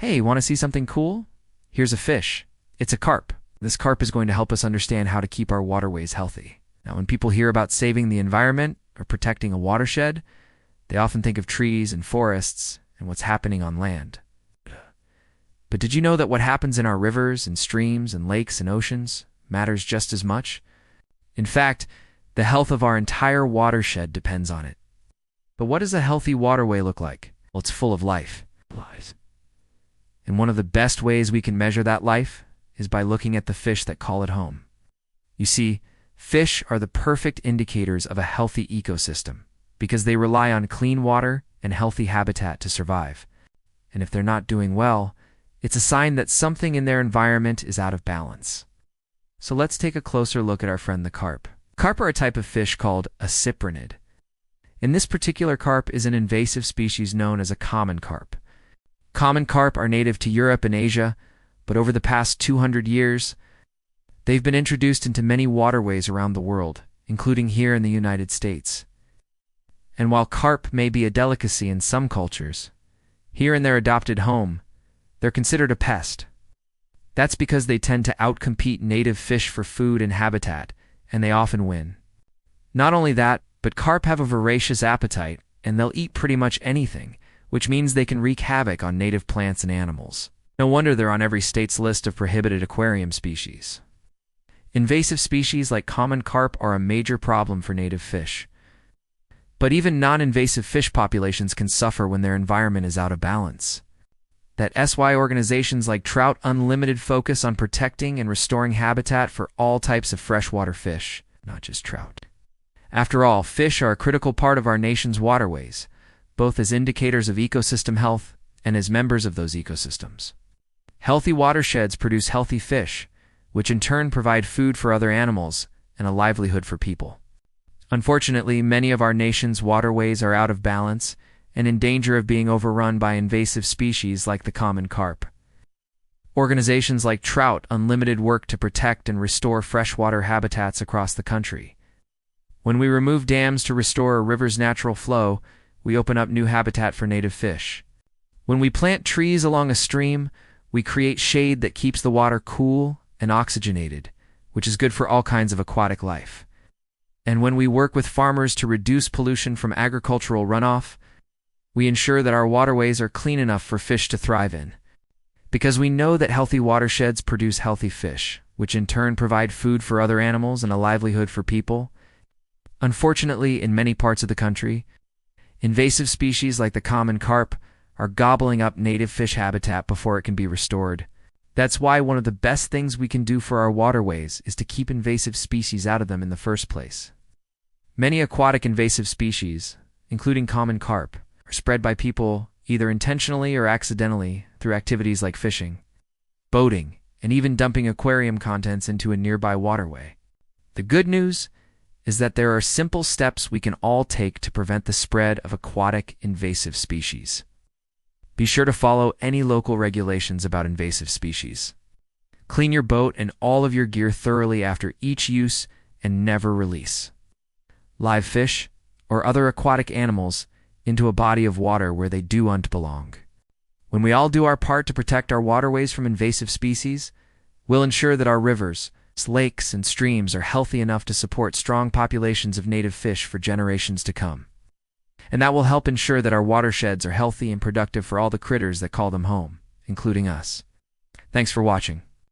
Hey, want to see something cool? Here's a fish. It's a carp. This carp is going to help us understand how to keep our waterways healthy. Now, when people hear about saving the environment or protecting a watershed, they often think of trees and forests and what's happening on land. But did you know that what happens in our rivers and streams and lakes and oceans matters just as much? In fact, the health of our entire watershed depends on it. But what does a healthy waterway look like? Well, it's full of life. And one of the best ways we can measure that life is by looking at the fish that call it home. You see, fish are the perfect indicators of a healthy ecosystem because they rely on clean water and healthy habitat to survive. And if they're not doing well, it's a sign that something in their environment is out of balance. So let's take a closer look at our friend the carp. Carp are a type of fish called a cyprinid. And this particular carp is an invasive species known as a common carp. Common carp are native to Europe and Asia, but over the past 200 years, they've been introduced into many waterways around the world, including here in the United States. And while carp may be a delicacy in some cultures, here in their adopted home, they're considered a pest. That's because they tend to outcompete native fish for food and habitat, and they often win. Not only that, but carp have a voracious appetite, and they'll eat pretty much anything, which means they can wreak havoc on native plants and animals. No wonder they're on every state's list of prohibited aquarium species. Invasive species like common carp are a major problem for native fish. But even non-invasive fish populations can suffer when their environment is out of balance. That's why organizations like Trout Unlimited focus on protecting and restoring habitat for all types of freshwater fish, not just trout. After all, fish are a critical part of our nation's waterways, both as indicators of ecosystem health and as members of those ecosystems. Healthy watersheds produce healthy fish, which in turn provide food for other animals and a livelihood for people. Unfortunately, many of our nation's waterways are out of balance and in danger of being overrun by invasive species like the common carp. Organizations like Trout Unlimited work to protect and restore freshwater habitats across the country. When we remove dams to restore a river's natural flow, we open up new habitat for native fish. When we plant trees along a stream, we create shade that keeps the water cool and oxygenated, which is good for all kinds of aquatic life. And when we work with farmers to reduce pollution from agricultural runoff, we ensure that our waterways are clean enough for fish to thrive in. Because we know that healthy watersheds produce healthy fish, which in turn provide food for other animals and a livelihood for people. Unfortunately, in many parts of the country, invasive species like the common carp are gobbling up native fish habitat before it can be restored. That's why one of the best things we can do for our waterways is to keep invasive species out of them in the first place. Many aquatic invasive species, including common carp, are spread by people either intentionally or accidentally through activities like fishing, boating, and even dumping aquarium contents into a nearby waterway. The good news is that there are simple steps we can all take to prevent the spread of aquatic invasive species. Be sure to follow any local regulations about invasive species. Clean your boat and all of your gear thoroughly after each use and never release live fish or other aquatic animals into a body of water where they don't belong. When we all do our part to protect our waterways from invasive species, we'll ensure that our rivers, lakes, and streams are healthy enough to support strong populations of native fish for generations to come. And that will help ensure that our watersheds are healthy and productive for all the critters that call them home, including us. Thanks for watching.